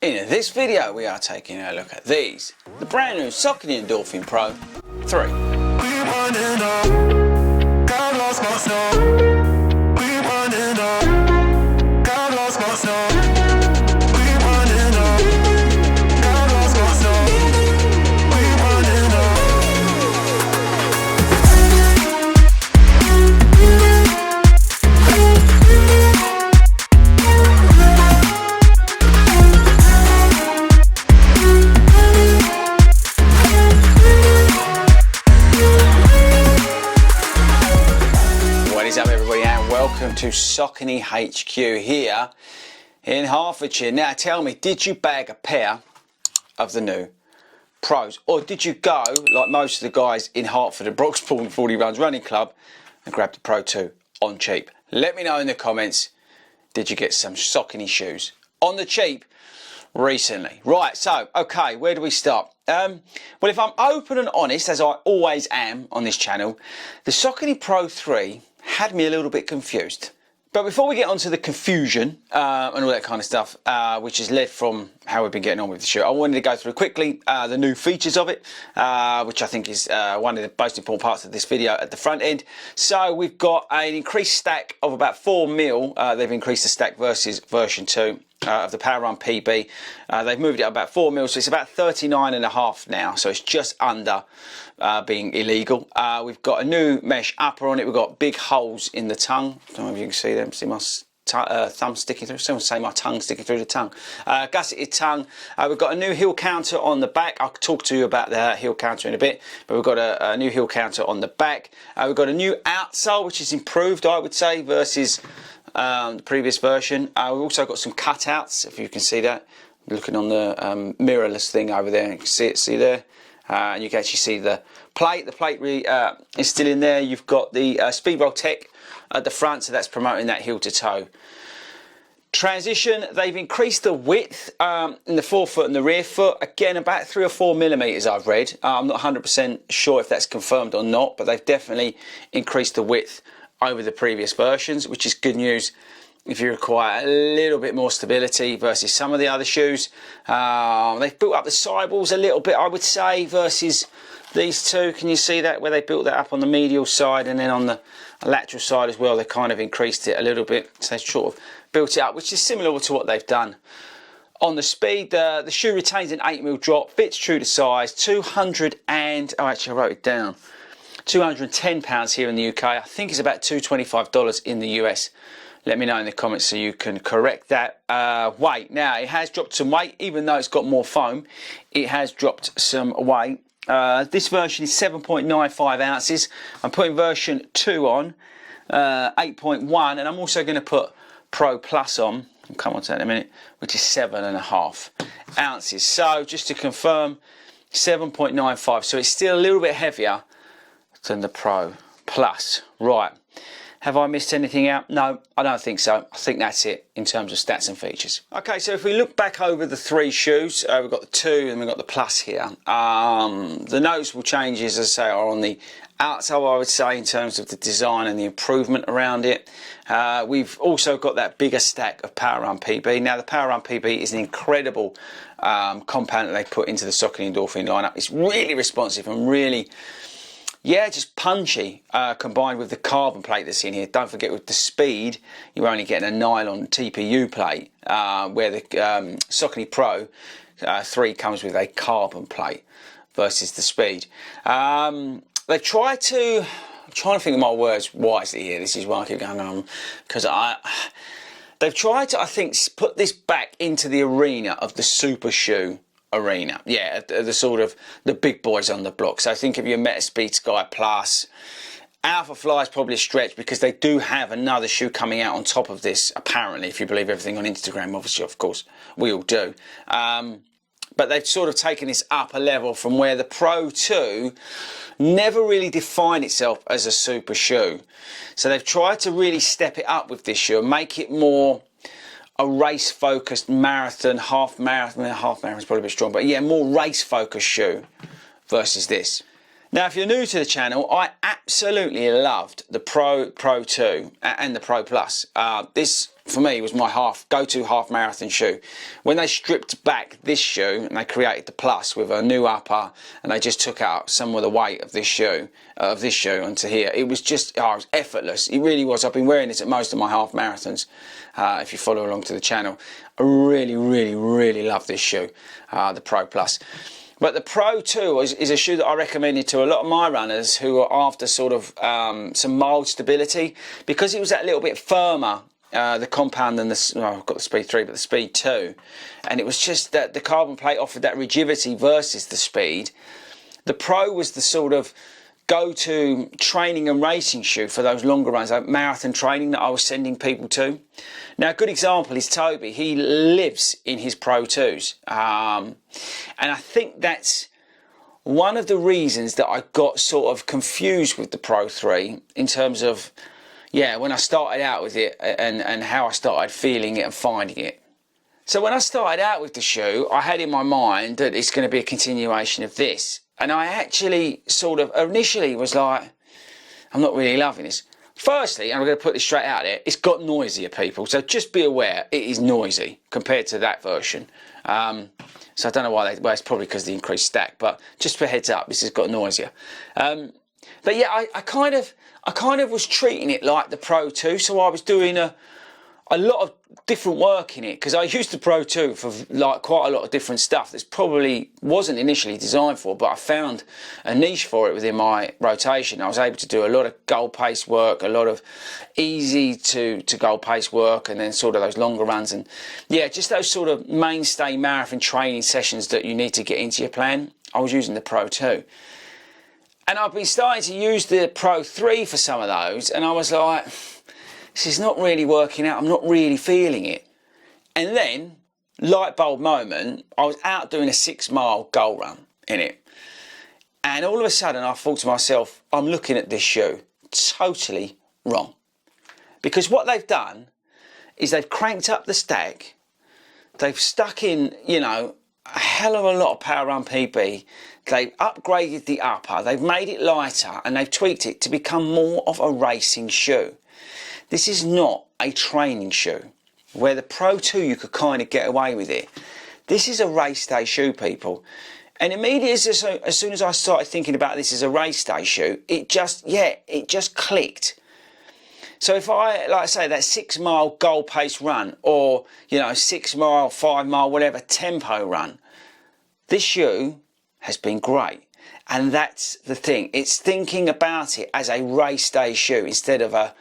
In this video we are taking a look at these, the brand new Saucony Endorphin Pro 3. Welcome to Saucony HQ here in Hertfordshire. Now tell me, did you bag a pair of the new Pros, or did you go like most of the guys in Hertford at Broxpool and 40 Runs Running Club and grab the Pro 2 on cheap? Let me know in the comments, did you get some Saucony shoes on the cheap recently? Right, so okay, where do we start? Well, if I'm open and honest, as I always am on this channel, the Saucony Pro 3 had me a little bit confused. But before we get onto the confusion and all that kind of stuff, which has led from how we've been getting on with the shoe, I wanted to go through quickly the new features of it, which I think is one of the most important parts of this video at the front end. So we've got an increased stack of about 4 mil. They've increased the stack versus version 2 of the PWRRUNPB. They've moved it up about 4 mil, so it's about 39.5 now. So it's just under being illegal. We've got a new mesh upper on it. We've got big holes in the tongue. I don't know if you can see them. See my thumb sticking through. Someone say my tongue sticking through the tongue. Gusseted tongue. We've got a new heel counter on the back. I'll talk to you about the heel counter in a bit, but we've got a new heel counter on the back. We've got a new outsole, which is improved, I would say, versus the previous version. We've also got some cutouts, if you can see that. Looking on the mirrorless thing over there, you can see it, see there. And you can actually see the plate. The plate is still in there. You've got the Speedroll Tech at the front, so that's promoting that heel to toe transition. They've increased the width in the forefoot and the rear foot, again about 3 or 4 millimeters I've read. I'm not 100% sure if that's confirmed or not, but they've definitely increased the width over the previous versions, which is good news if you require a little bit more stability versus some of the other shoes. They've built up the sidewalls a little bit, I would say, versus these two. Can you see that, where they built that up on the medial side, and then on the lateral side as well, they kind of increased it a little bit. So they sort of built it up, which is similar to what they've done on the speed. The shoe retains an 8 mil drop, fits true to size, 200 and, oh actually I wrote it down, £210 here in the UK. I think it's about $225 in the US. Let me know in the comments so you can correct that. Weight, now it has dropped some weight, even though it's got more foam, it has dropped some weight. This version is 7.95 ounces. I'm putting version 2 on, 8.1, and I'm also going to put Pro Plus on. I'll come on to that in a minute, which is 7.5 ounces. So just to confirm, 7.95. So it's still a little bit heavier than the Pro Plus. Right. Have I missed anything out? No, I don't think so. I think that's it in terms of stats and features. Okay, so if we look back over the 3 shoes, we've got the 2 and we've got the Plus here. The noticeable changes, as I say, are on the outsole, I would say, in terms of the design and the improvement around it. We've also got that bigger stack of PWRRUNPB. Now, the PWRRUNPB is an incredible compound that they put into the Saucony Endorphin lineup. It's really responsive and really, yeah, just punchy, combined with the carbon plate that's in here. Don't forget, with the speed, you're only getting a nylon TPU plate, where the Saucony Pro 3 comes with a carbon plate versus the speed. They've tried to, I'm trying to think of my words wisely here. This is why I keep going on, because they've tried to, I think, put this back into the arena of the super shoe arena. Yeah, the sort of the big boys on the block. So I think if you're Meta Speed Sky Plus, Alpha Fly is probably a stretch, because they do have another shoe coming out on top of this, apparently, if you believe everything on Instagram. Obviously, of course, we all do. But they've sort of taken this up a level from where the Pro 2 never really defined itself as a super shoe. So they've tried to really step it up with this shoe and make it more a race focused marathon, half marathon is probably a bit strong, but yeah, more race focused shoe versus this. Now, if you're new to the channel, I absolutely loved the Pro 2 and the Pro Plus. This, for me, was my go-to half marathon shoe. When they stripped back this shoe and they created the Plus with a new upper, and they just took out some of the weight of this shoe onto here, it was just, it was effortless. It really was. I've been wearing this at most of my half marathons. If you follow along to the channel, I really, really, really love this shoe, the Pro Plus. But the Pro 2 is a shoe that I recommended to a lot of my runners who are after sort of some mild stability, because it was that little bit firmer, the compound than the, well, I've got the Speed 3, but the Speed 2. And it was just that the carbon plate offered that rigidity versus the Speed. The Pro was the sort of go-to training and racing shoe for those longer runs, like marathon training that I was sending people to. Now, a good example is Toby. He lives in his Pro 2s. And I think that's one of the reasons that I got sort of confused with the Pro 3 in terms of, yeah, when I started out with it and how I started feeling it and finding it. So when I started out with the shoe, I had in my mind that it's going to be a continuation of this. And I actually sort of initially was like, I'm not really loving this. Firstly, and I'm going to put this straight out there, it's got noisier, people. So just be aware, it is noisy compared to that version. So I don't know why well, it's probably because of the increased stack, but just for a heads up, this has got noisier. But yeah, I kind of was treating it like the Pro 2, so I was doing a lot of different work in it, because I used the Pro 2 for like quite a lot of different stuff that's probably wasn't initially designed for, but I found a niche for it within my rotation. I was able to do a lot of goal pace work, a lot of easy to goal pace work, and then sort of those longer runs, and yeah, just those sort of mainstay marathon training sessions that you need to get into your plan. I was using the Pro 2. And I've been starting to use the Pro 3 for some of those, and I was like, this is not really working out, I'm not really feeling it. And then, light bulb moment, I was out doing a 6-mile goal run in it. And all of a sudden I thought to myself, I'm looking at this shoe totally wrong. Because what they've done is they've cranked up the stack, they've stuck in, you know, a hell of a lot of PWRRUNPB, they've upgraded the upper, they've made it lighter, and they've tweaked it to become more of a racing shoe. This is not a training shoe, where the Pro 2 you could kind of get away with it. This is a race day shoe, people. And immediately as soon as I started thinking about this as a race day shoe, it just clicked. So if I, like I say, that 6-mile goal pace run, or, you know, 6-mile, 5-mile, whatever tempo run, this shoe has been great. And that's the thing. It's thinking about it as a race day shoe instead of a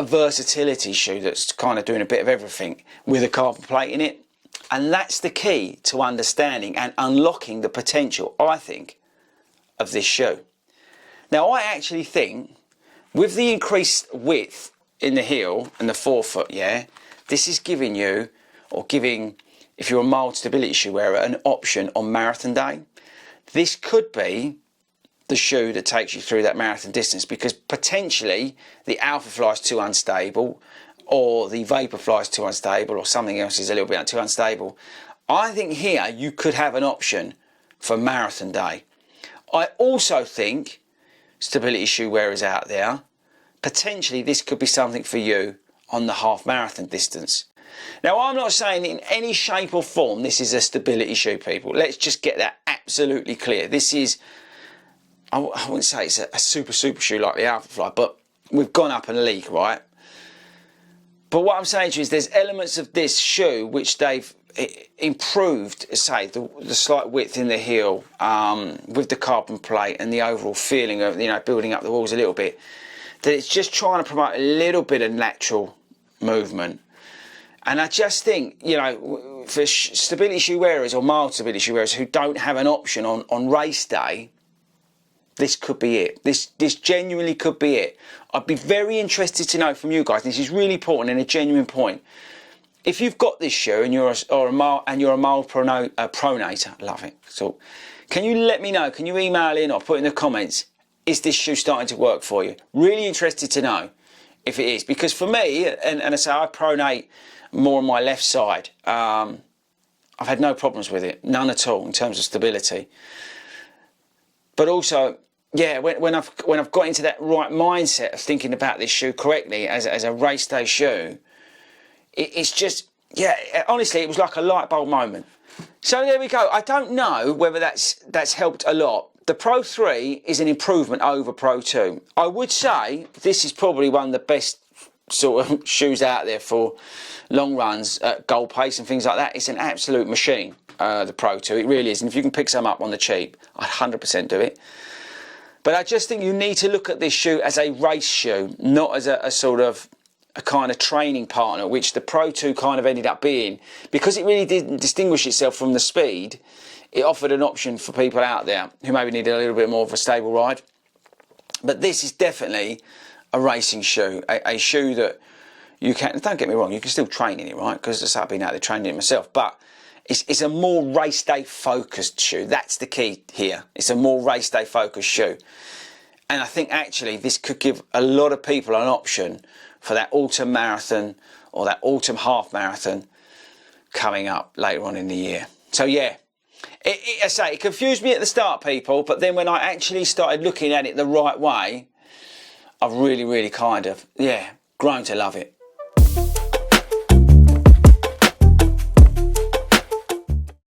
versatility shoe that's kind of doing a bit of everything with a carbon plate in it. And that's the key to understanding and unlocking the potential, I think, of this shoe. Now, I actually think with the increased width in the heel and the forefoot, yeah, this is giving you, or giving, if you're a mild stability shoe wearer, an option on marathon day. This could be the shoe that takes you through that marathon distance, because potentially the Alphafly is too unstable, or the Vaporfly is too unstable, or something else is a little bit too unstable. I think here you could have an option for marathon day. I also think, stability shoe wearers out there, potentially this could be something for you on the half marathon distance. Now, I'm not saying in any shape or form this is a stability shoe, people. Let's just get that absolutely clear. This is, I wouldn't say it's a super shoe like the Alphafly, but we've gone up in a league, right? But what I'm saying to you is there's elements of this shoe which they've improved, say, the slight width in the heel, with the carbon plate and the overall feeling of, you know, building up the walls a little bit, that it's just trying to promote a little bit of natural movement. And I just think, you know, for stability shoe wearers or mild stability shoe wearers who don't have an option on race day, this could be it. This genuinely could be it. I'd be very interested to know from you guys, and this is really important and a genuine point. If you've got this shoe and you're a mild pronator, love it. So, can you let me know? Can you email in or put in the comments? Is this shoe starting to work for you? Really interested to know if it is, because for me, and I say I pronate more on my left side. I've had no problems with it, none at all in terms of stability. but also, yeah, when I've got into that right mindset of thinking about this shoe correctly as a race day shoe, it's just, yeah, honestly, it was like a light bulb moment. So there we go. I don't know whether that's helped a lot. The Pro 3 is an improvement over Pro 2. I would say this is probably one of the best sort of shoes out there for long runs at goal pace and things like that. It's an absolute machine, the Pro 2. It really is. And if you can pick some up on the cheap, I'd 100% do it. But I just think you need to look at this shoe as a race shoe, not as a sort of a kind of training partner, which the Pro 2 kind of ended up being. Because it really didn't distinguish itself from the speed, it offered an option for people out there who maybe needed a little bit more of a stable ride. But this is definitely a racing shoe, a shoe that you can, don't get me wrong, you can still train in it, right? Because I've been out there training it myself, but it's a more race day focused shoe. That's the key here. It's a more race day focused shoe. And I think actually this could give a lot of people an option for that autumn marathon or that autumn half marathon coming up later on in the year. So yeah, I say, it confused me at the start, people, but then when I actually started looking at it the right way, I've really kind of, yeah, grown to love it.